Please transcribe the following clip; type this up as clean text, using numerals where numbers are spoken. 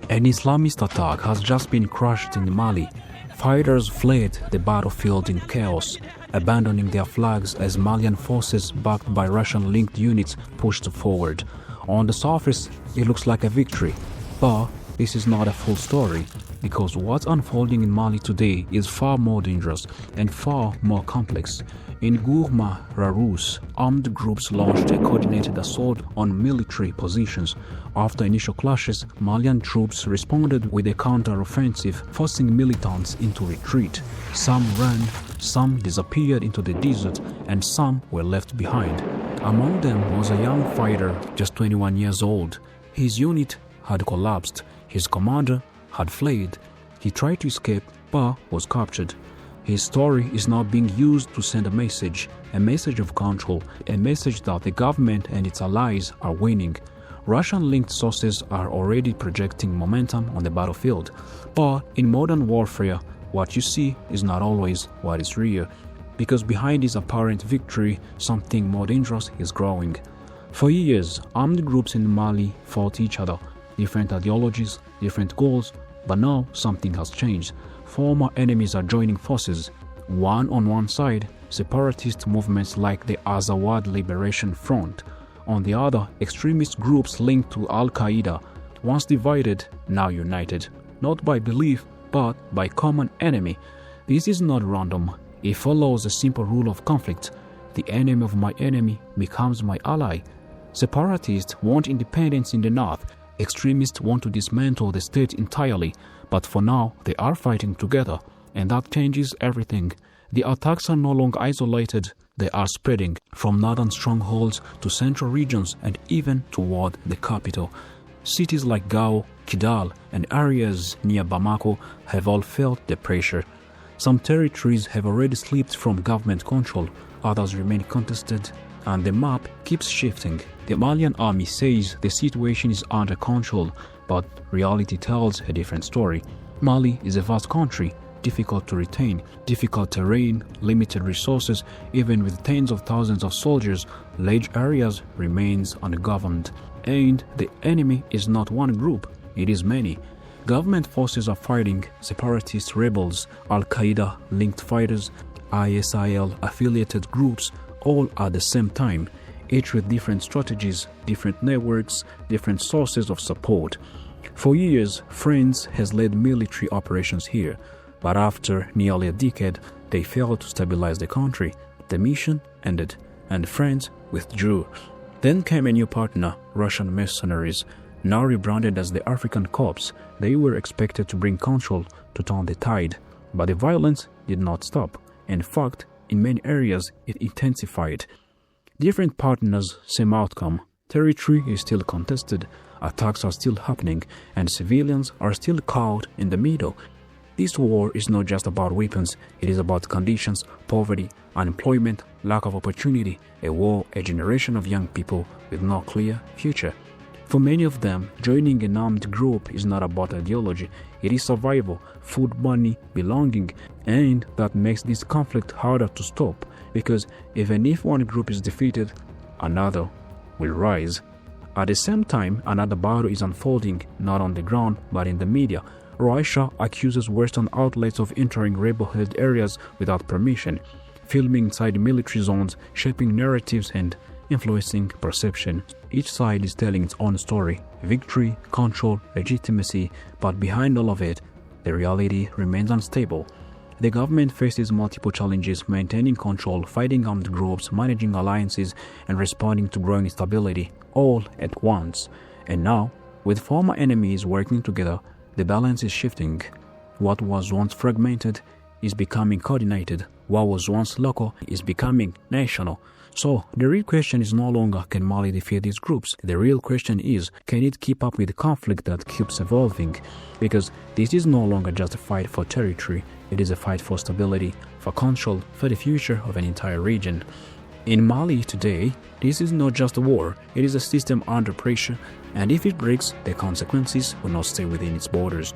An Islamist attack has just been crushed in Mali. Fighters fled the battlefield in chaos, abandoning their flags as Malian forces backed by Russian-linked units pushed forward. On the surface, it looks like a victory, but this is not a full story, because what's unfolding in Mali today is far more dangerous and far more complex. In Gourma Rarous, armed groups launched a coordinated assault on military positions. After initial clashes, Malian troops responded with a counter-offensive, forcing militants into retreat. Some ran, some disappeared into the desert, and some were left behind. Among them was a young fighter, just 21 years old. His unit had collapsed. His commander had fled. He tried to escape, but was captured. His story is now being used to send a message of control, a message that the government and its allies are winning. Russian-linked sources are already projecting momentum on the battlefield. But in modern warfare, what you see is not always what is real, because behind this apparent victory, something more dangerous is growing. For years, armed groups in Mali fought each other, different ideologies, different goals, but now something has changed. Former enemies are joining forces. On one side, separatist movements like the Azawad Liberation Front. On the other, extremist groups linked to Al-Qaeda, once divided, now united, not by belief, but by common enemy. This is not random. It follows a simple rule of conflict. The enemy of my enemy becomes my ally. Separatists want independence in the north. Extremists want to dismantle the state entirely, but for now they are fighting together, and that changes everything. The attacks are no longer isolated, they are spreading from northern strongholds to central regions and even toward the capital. Cities like Gao, Kidal, and areas near Bamako have all felt the pressure. Some territories have already slipped from government control, others remain contested, and the map keeps shifting. The Malian army says the situation is under control, but reality tells a different story. Mali is a vast country, difficult to retain, difficult terrain, limited resources. Even with tens of thousands of soldiers, large areas remains ungoverned. And the enemy is not one group, it is many. Government forces are fighting separatist rebels, Al-Qaeda linked fighters, ISIL affiliated groups, all at the same time, each with different strategies, different networks, different sources of support. For years, France has led military operations here, but after nearly a decade, they failed to stabilize the country. The mission ended, and France withdrew. Then came a new partner, Russian mercenaries, now rebranded as the African Corps. They were expected to bring control to turn the tide, but the violence did not stop. In fact, in many areas, it intensified. Different partners, same outcome. Territory is still contested, attacks are still happening, and civilians are still caught in the middle. This war is not just about weapons, it is about conditions, poverty, unemployment, lack of opportunity, a generation of young people with no clear future. For many of them, joining an armed group is not about ideology, it is survival, food, money, belonging, and that makes this conflict harder to stop, because even if one group is defeated, another will rise. At the same time, another battle is unfolding, not on the ground, but in the media. Russia accuses Western outlets of entering rebel-held areas without permission, filming inside military zones, shaping narratives and influencing perception. Each side is telling its own story, victory, control, legitimacy, but behind all of it, the reality remains unstable. The government faces multiple challenges: maintaining control, fighting armed groups, managing alliances, and responding to growing instability, all at once. And now, with former enemies working together, the balance is shifting. What was once fragmented is becoming coordinated. What was once local is becoming national. So, the real question is no longer can Mali defeat these groups. The real question is, can it keep up with the conflict that keeps evolving? Because this is no longer just a fight for territory, it is a fight for stability, for control, for the future of an entire region. In Mali today, this is not just a war, it is a system under pressure, and if it breaks, the consequences will not stay within its borders.